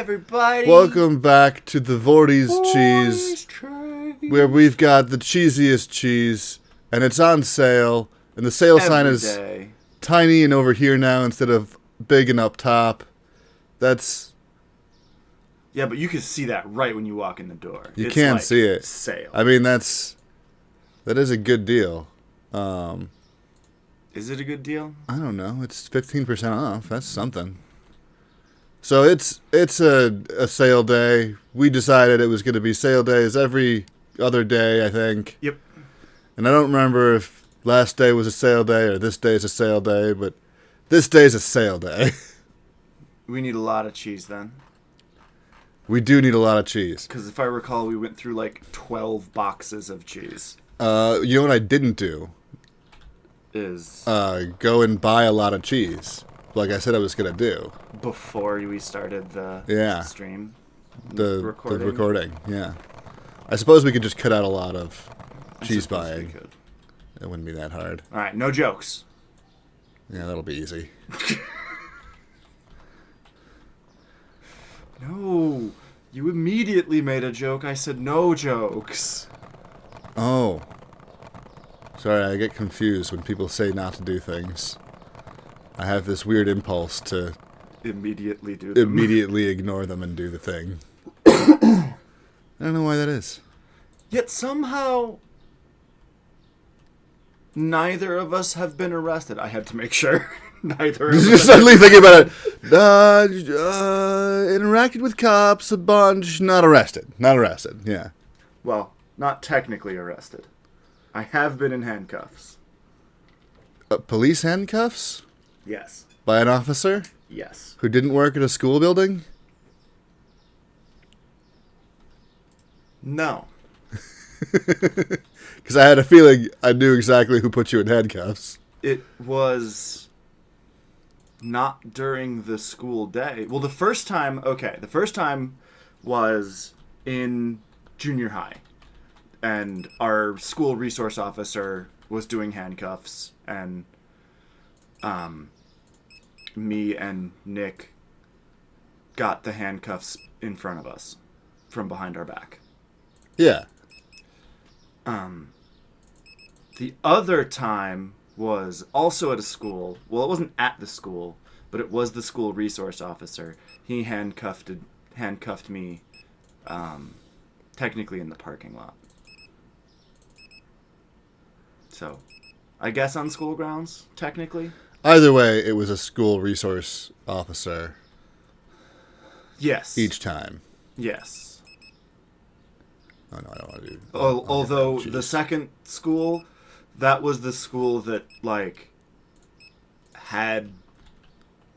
everybody! Welcome back to the Vorty's Cheese, where we've got the cheesiest cheese, and it's on sale, and the sale sign is tiny and over here now instead of big and up top. That's... Yeah, but you can see that right when you walk in the door. You can like see it. Sale. I mean, that is a good deal. Is it a good deal? I don't know. It's 15% off. That's something. So it's a sale day. We decided it was going to be sale days every other day, I think. Yep. And I don't remember if last day was a sale day or this day is a sale day, but this day's a sale day. We need a lot of cheese then. We do need a lot of cheese. Because if I recall, we went through like 12 boxes of cheese. You know what I didn't do? Is go and buy a lot of cheese, like I said I was going to do. Before we started the stream? The recording, yeah. I suppose we could just cut out a lot of cheese buying. It wouldn't be that hard. Alright, no jokes. Yeah, that'll be easy. No, you immediately made a joke. I said no jokes. Oh. Sorry, I get confused when people say not to do things. I have this weird impulse to immediately do them. Immediately ignore them and do the thing. I don't know why that is. Yet somehow neither of us have been arrested. I had to make sure. Neither of us. You're suddenly thinking about it. Interacted with cops a bunch. Not arrested. Not arrested. Yeah. Well, not technically arrested. I have been in handcuffs. Police handcuffs? Yes. By an officer? Yes. Who didn't work at a school building? No. Because I had a feeling I knew exactly who put you in handcuffs. It was not during the school day. Well, the first time was in junior high. And our school resource officer was doing handcuffs, and me and Nick got the handcuffs in front of us from behind our back. Yeah. The other time was also at a school. Well, it wasn't at the school, but it was the school resource officer. He handcuffed me, technically in the parking lot. So, I guess on school grounds, technically. Either way, it was a school resource officer. Yes. Each time. Yes. Oh, no, I don't want to do... Although the second school, that was the school that, like, had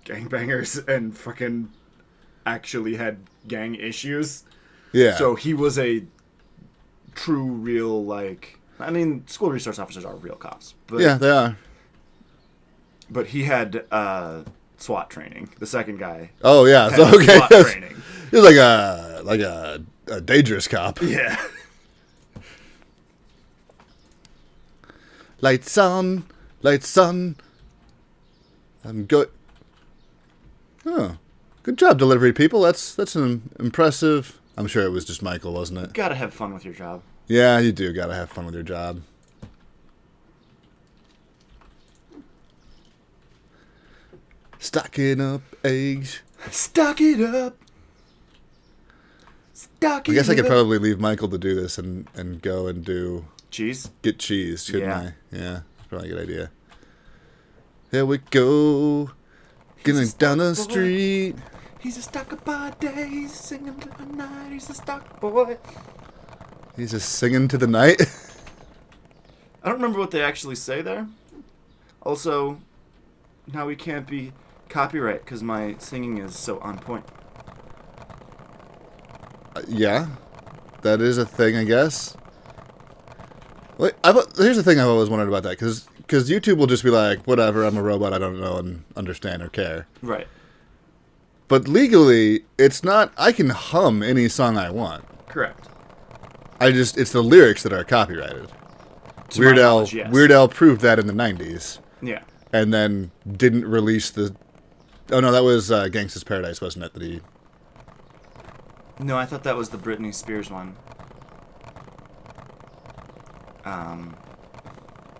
gangbangers and fucking actually had gang issues. Yeah. So he was a true, real, like... I mean, school resource officers are real cops. But, yeah, they are. But he had SWAT training. The second guy. Oh yeah, had so okay. SWAT training. He was like a dangerous cop. Yeah. Lights on, lights on. I'm good. Oh, good job, delivery people. That's an impressive. I'm sure it was just Michael, wasn't it? Gotta have fun with your job. Yeah, you do gotta have fun with your job. Stocking up eggs. Stock it up. Stock it up. I guess I could probably leave Michael to do this and go and do... Cheese? Get cheese, shouldn't Yeah. I? Yeah, that's probably a good idea. Here we go. Getting down the street. He's a stalker by day, he's singing to the night, he's a stalker boy. He's just singing to the night. I don't remember what they actually say there. Also, now we can't be copyright because my singing is so on point. Yeah, that is a thing, I guess. Wait, here's the thing I've always wondered about that, because YouTube will just be like, whatever, I'm a robot, I don't know and understand or care. Right. But legally, it's not, I can hum any song I want. Correct. It's the lyrics that are copyrighted. Weird Al proved that in the 90s. Yeah. And then didn't release the... Oh, no, that was Gangsta's Paradise, wasn't it? That he No, I thought that was the Britney Spears one.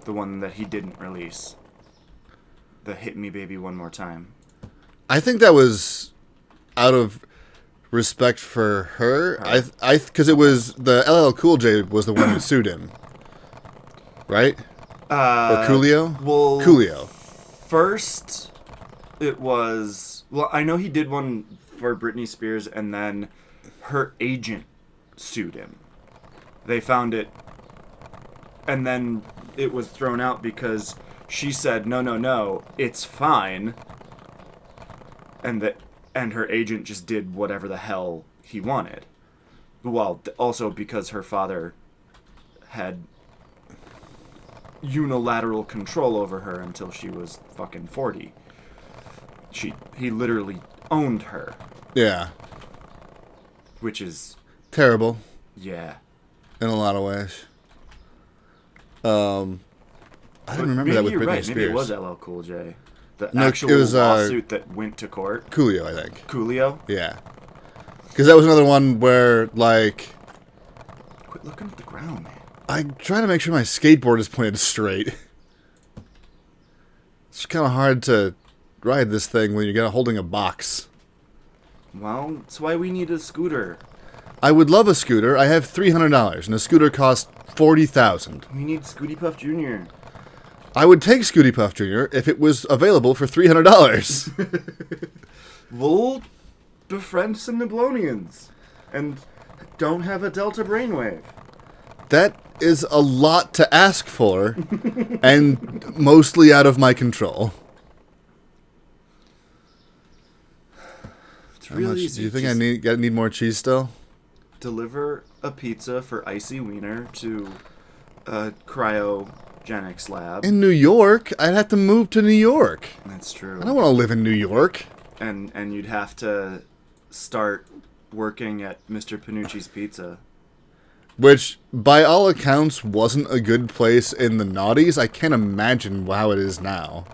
The one that he didn't release. The Hit Me Baby One More Time. I think that was out of respect for her. Because it was the LL Cool J was the one who sued him, right? Or Coolio? Well, Coolio. First, it was... Well, I know he did one for Britney Spears, and then her agent sued him. They found it, and then it was thrown out because she said, no, it's fine. And her agent just did whatever the hell he wanted. Well, also because her father had unilateral control over her until she was fucking 40. He literally owned her. Yeah. Which is... terrible. Yeah. In a lot of ways. I didn't remember that with Britney Spears. Maybe it was LL Cool J. The No, actual it was, lawsuit that went to court. Coolio, I think. Coolio? Yeah. Because that was another one where, like... Quit looking at the ground, man. I try to make sure my skateboard is pointed straight. It's kind of hard to ride this thing when you're holding a box. Well, that's why we need a scooter. I would love a scooter. I have $300, and a scooter costs $40,000. We need Scooty Puff Jr. I would take Scooty Puff Jr. if it was available for $300. We'll befriend some Niblonians and don't have a Delta brainwave. That is a lot to ask for, and mostly out of my control. It's really easy. Do you think I need more cheese still? Deliver a pizza for Icy Wiener to a cryogenics lab. In New York? I'd have to move to New York. That's true. I don't want to live in New York. And you'd have to start working at Mr. Panucci's Pizza. Which, by all accounts, wasn't a good place in the noughties. I can't imagine how it is now.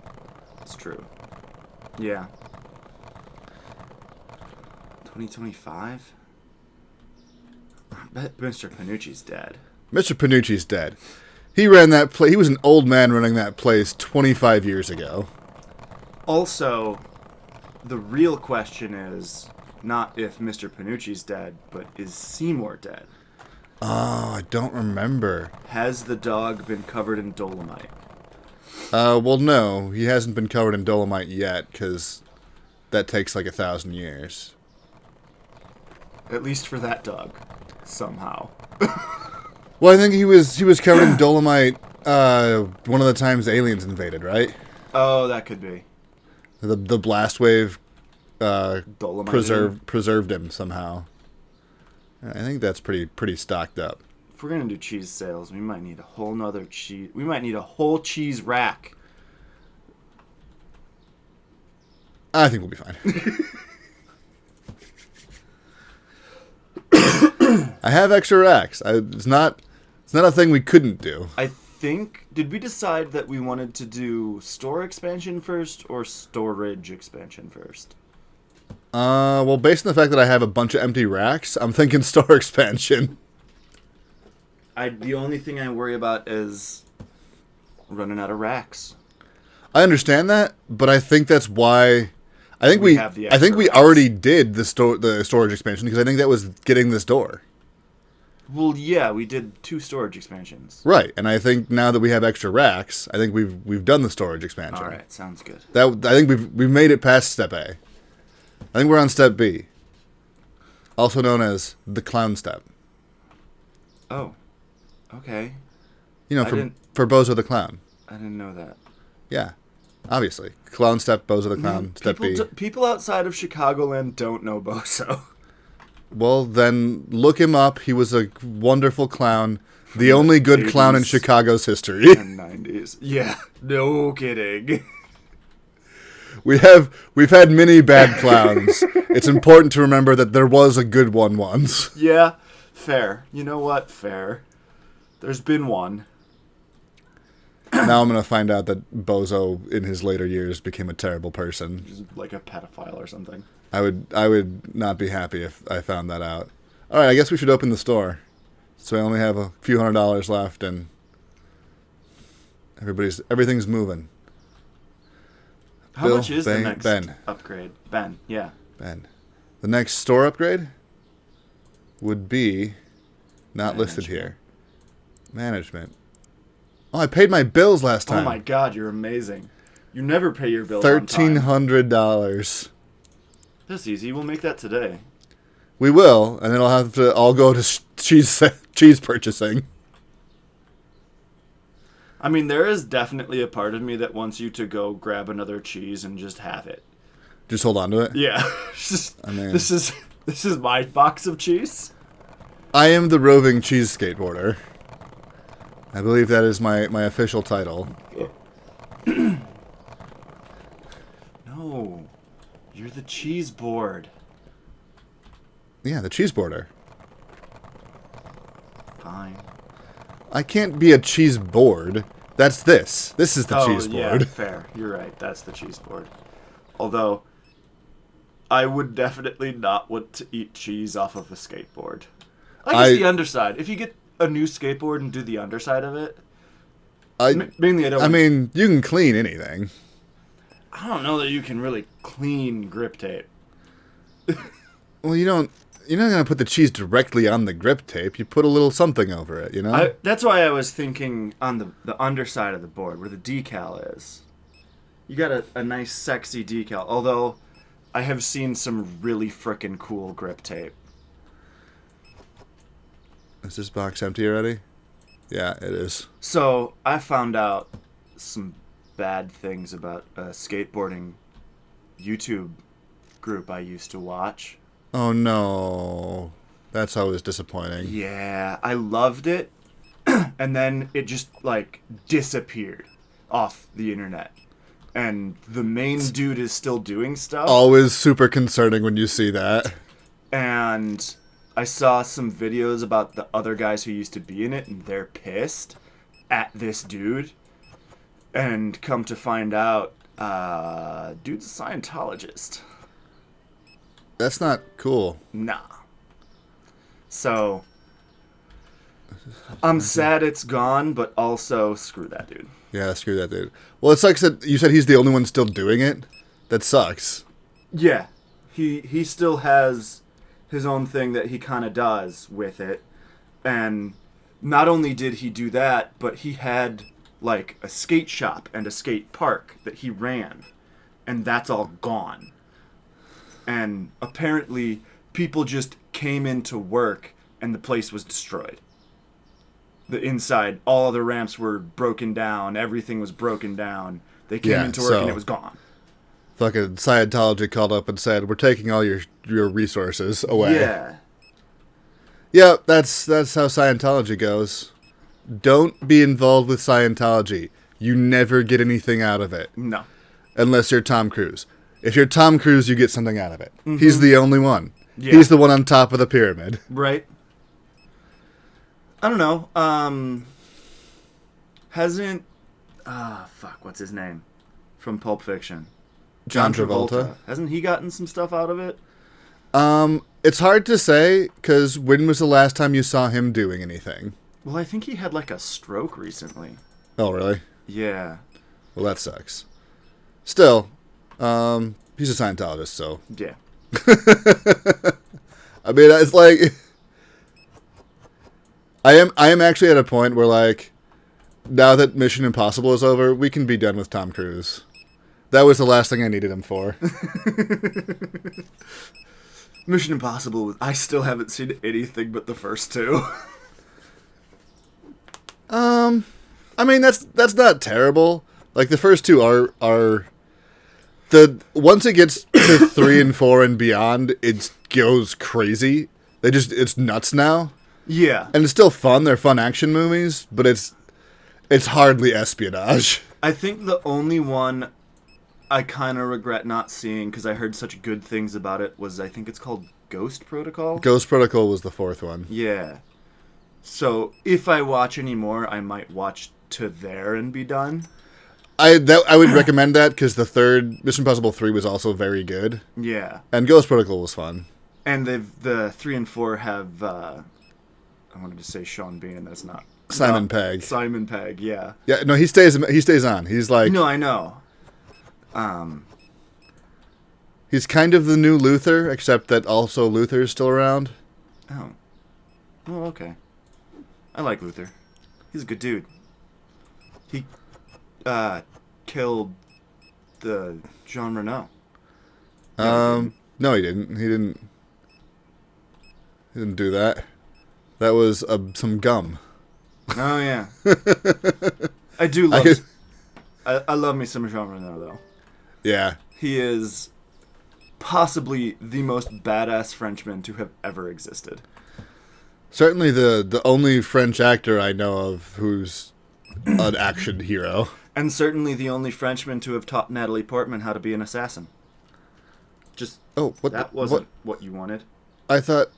That's true. Yeah. 2025? I bet Mr. Panucci's dead. Mr. Panucci's dead. He ran that place. He was an old man running that place 25 years ago. Also, the real question is not if Mr. Panucci's dead, but is Seymour dead? Oh, I don't remember. Has the dog been covered in dolomite? Well, no. He hasn't been covered in dolomite yet, because that takes like 1,000 years. At least for that dog. Somehow. Well, I think he was covered in dolomite one of the times aliens invaded, right? Oh, that could be. The blast wave Dolomite preserved him somehow. I think that's pretty stocked up. If we're gonna do cheese sales, we might need a whole nother cheese. We might need a whole cheese rack. I think we'll be fine. I have extra racks. It's not a thing we couldn't do. I think... Did we decide that we wanted to do store expansion first or storage expansion first? Well, based on the fact that I have a bunch of empty racks, I'm thinking store expansion. The only thing I worry about is running out of racks. I understand that, but I think that's why... I think we racks. already did the storage expansion, because I think that was getting this door. Well, yeah, we did 2 storage expansions. Right, and I think now that we have extra racks, I think we've done the storage expansion. All right, sounds good. I think we've made it past step A. I think we're on step B, also known as the clown step. Oh, okay. You know, for Bozo the Clown. I didn't know that. Yeah, obviously. Clown step, Bozo the Clown, step B. People outside of Chicagoland don't know Bozo. Well, then look him up. He was a wonderful clown. The only good clown in Chicago's history. And 90s. Yeah, no kidding. We've had many bad clowns. It's important to remember that there was a good one once. Yeah, fair. You know what? Fair. There's been one. Now I'm going to find out that Bozo, in his later years, became a terrible person. Just like a pedophile or something. I would not be happy if I found that out. All right, I guess we should open the store. So I only have a few $100 left, and everything's moving. How much is the next upgrade? Ben, yeah. Ben. The next store upgrade would be not listed here. Management. Oh, I paid my bills last time. Oh my God, you're amazing. You never pay your bills on time. $1,300. That's easy. We'll make that today. We will, and then I'll go to cheese purchasing. I mean, there is definitely a part of me that wants you to go grab another cheese and just have it. Just hold on to it? Yeah. This is my box of cheese. I am the roving cheese skateboarder. I believe that is my official title. No. You're the cheese board. Yeah, the cheese boarder. Fine. I can't be a cheese board. That's this. This is the cheese board. Yeah, fair. You're right. That's the cheese board. Although, I would definitely not want to eat cheese off of a skateboard. I guess the underside. If you get a new skateboard and do the underside of it. Mainly, I mean, you can clean anything. I don't know that you can really clean grip tape. Well, you're not going to put the cheese directly on the grip tape. You put a little something over it, you know? That's why I was thinking on the underside of the board, where the decal is. You got a nice, sexy decal. Although, I have seen some really frickin' cool grip tape. Is this box empty already? Yeah, it is. So, I found out some bad things about a skateboarding YouTube group I used to watch. Oh no. That's always disappointing. Yeah, I loved it. And then it just, disappeared off the internet. And the main dude is still doing stuff. Always super concerning when you see that. And I saw some videos about the other guys who used to be in it, and they're pissed at this dude. And come to find out, dude's a Scientologist. That's not cool. Nah. So, I'm sad it's gone, but also screw that dude. Yeah, screw that dude. Well, it sucks that you said he's the only one still doing it. That sucks. Yeah. He still has his own thing that he kind of does with it. And not only did he do that, but he had, a skate shop and a skate park that he ran. And that's all gone. And apparently, people just came into work and the place was destroyed. The inside, all the ramps were broken down. Everything was broken down. They came into work and it was gone. Fucking Scientology called up and said, "We're taking all your resources away." Yeah. Yeah, that's how Scientology goes. Don't be involved with Scientology. You never get anything out of it. No. Unless you're Tom Cruise. If you're Tom Cruise, you get something out of it. Mm-hmm. He's the only one. Yeah. He's the one on top of the pyramid. Right. I don't know. Hasn't... what's his name? From Pulp Fiction. John Travolta. Hasn't he gotten some stuff out of it? It's hard to say, because when was the last time you saw him doing anything? Well, I think he had, a stroke recently. Oh, really? Yeah. Well, that sucks. Still... he's a Scientologist, so... Yeah. I mean, it's like... I am actually at a point where, now that Mission Impossible is over, we can be done with Tom Cruise. That was the last thing I needed him for. Mission Impossible, I still haven't seen anything but the first two. I mean, that's not terrible. The first two are... Once it gets to 3 and 4 and beyond, it goes crazy. It's nuts now. Yeah. And it's still fun. They're fun action movies, but it's hardly espionage. I think the only one I kind of regret not seeing, because I heard such good things about it, was, I think it's called Ghost Protocol? Ghost Protocol was the 4th one. Yeah. So, if I watch any more, I might watch to there and be done. I would recommend that because the third Mission Impossible 3 was also very good. Yeah. And Ghost Protocol was fun. And the 3 and 4 have I wanted to say Sean Bean, that's not Simon Pegg. Simon Pegg, yeah. Yeah, no, he stays on. He's like No, I know. He's kind of the new Luther, except that also Luther's still around. Oh. Oh, okay. I like Luther. He's a good dude. He killed the Jean Reno. No, he didn't. He didn't do that. That was some gum. Oh yeah. I do love. I love me some Jean Reno though. Yeah. He is possibly the most badass Frenchman to have ever existed. Certainly the only French actor I know of who's an action hero. And certainly the only Frenchman to have taught Natalie Portman how to be an assassin. Just that wasn't what you wanted. I thought.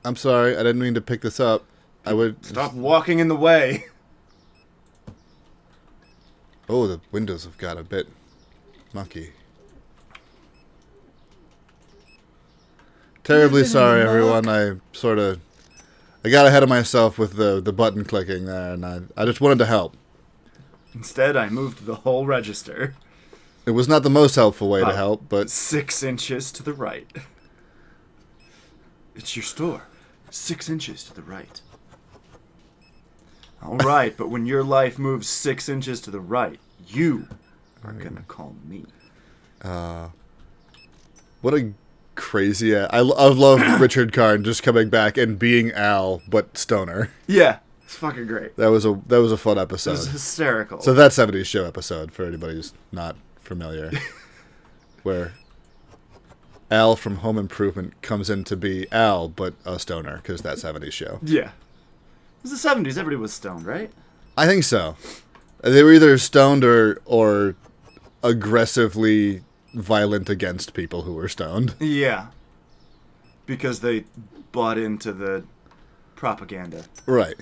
I'm sorry, I didn't mean to pick this up. I would stop walking in the way. Oh, the windows have got a bit mucky. Terribly sorry, everyone. I got ahead of myself with the button clicking there, and I just wanted to help. Instead, I moved the whole register. It was not the most helpful way to help, but 6 inches to the right. It's your store. 6 inches to the right. All right, but when your life moves 6 inches to the right, you are gonna call me. What a crazy... I love Richard Karn just coming back and being Al, but stoner. Yeah, it's fucking great. That was a fun episode. It was hysterical. So that 70s Show episode, for anybody who's not familiar, where Al from Home Improvement comes in to be Al, but a stoner, because that 70s Show. Yeah. It was the 70s. Everybody was stoned, right? I think so. They were either stoned or aggressively violent against people who were stoned. Yeah. Because they bought into the propaganda. Right.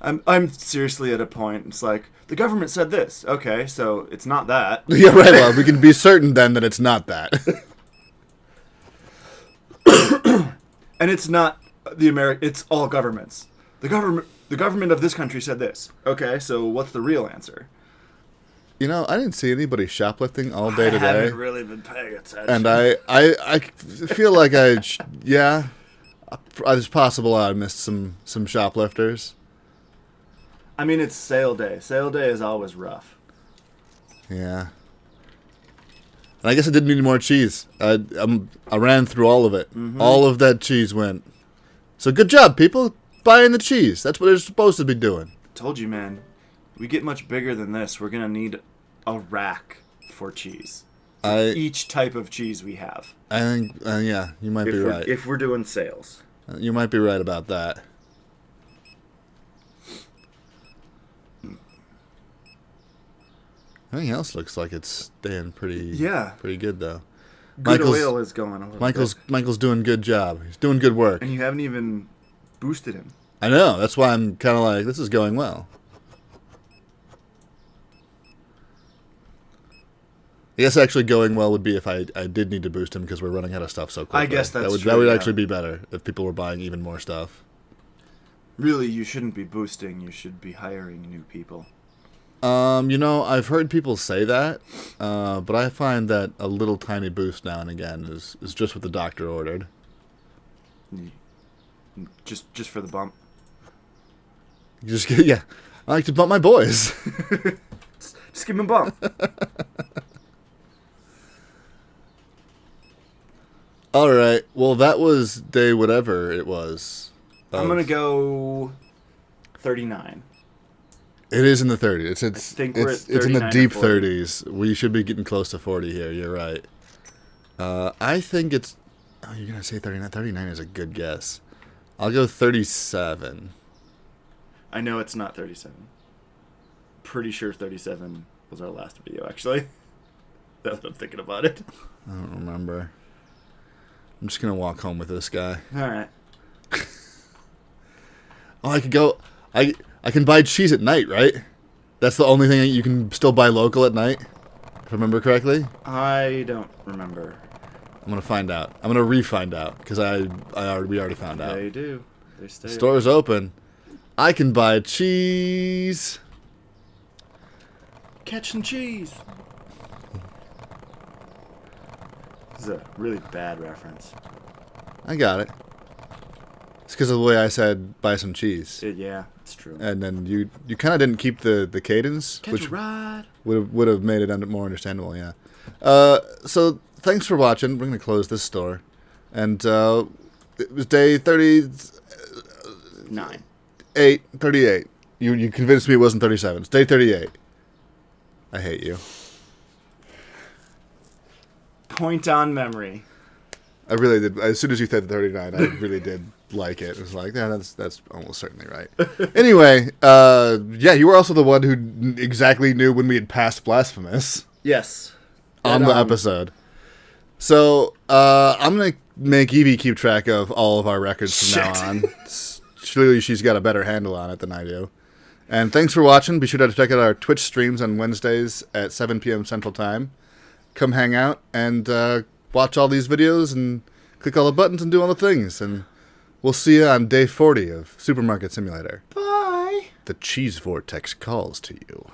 I'm seriously at a point, it's like, the government said this. Okay, so it's not that. Yeah, right. Well, we can be certain then that it's not that. And it's not it's all governments. The government of this country said this. Okay, so what's the real answer? You know, I didn't see anybody shoplifting all day today. I haven't really been paying attention. And I feel like it's possible I missed some shoplifters. I mean, it's sale day. Sale day is always rough. Yeah. And I guess I didn't need more cheese. I ran through all of it. Mm-hmm. All of that cheese went. So good job, people. Buying the cheese. That's what they're supposed to be doing. Told you, man. We get much bigger than this. We're going to need a rack for cheese. Each type of cheese we have. I think, yeah, you might be right. If we're doing sales. You might be right about that. Everything else looks like it's staying pretty good, though. Good oil is going a little bit. Michael's doing a good job. He's doing good work. And you haven't even boosted him. I know. That's why I'm kind of like, this is going well. I guess actually going well would be if I did need to boost him because we're running out of stuff so quickly. I guess that's true. That would actually be better if people were buying even more stuff. Really, you shouldn't be boosting. You should be hiring new people. You know, I've heard people say that, but I find that a little tiny boost now and again is just what the doctor ordered. Just for the bump. Yeah. I like to bump my boys. Just give him a bump. All right. Well, that was day whatever it was. I'm gonna go 39. It is in the 30s. It's in the deep 30s. 30s. We should be getting close to 40 here. You're right. I think it's... Oh, you're going to say 39? 39 is a good guess. I'll go 37. I know it's not 37. Pretty sure 37 was our last video, actually. Now that I'm thinking about it. I don't remember. I'm just going to walk home with this guy. All right. Oh, I could go... I can buy cheese at night, right? That's the only thing that you can still buy local at night, if I remember correctly. I don't remember. I'm gonna find out. I'm gonna re-find out because we already found out. They do. They stay. Store's open. I can buy cheese. Catching cheese. This is a really bad reference. I got it. It's because of the way I said buy some cheese. Yeah, it's true. And then you kind of didn't keep the cadence, which ride would have made it more understandable. Yeah. So thanks for watching. We're gonna close this store, and it was day 39. 38. You convinced me it wasn't 37. It's day 38. I hate you. Point on memory. I really did. As soon as you said 39, I really did like it. It was like, yeah, that's almost certainly right. Anyway, yeah, you were also the one who exactly knew when we had passed Blasphemous. Yes. On the episode. So, I'm going to make Evie keep track of all of our records from now on. Surely she's got a better handle on it than I do. And thanks for watching. Be sure to check out our Twitch streams on Wednesdays at 7 p.m. Central Time. Come hang out and watch all these videos and click all the buttons and do all the things. And we'll see you on day 40 of Supermarket Simulator. Bye. The cheese vortex calls to you.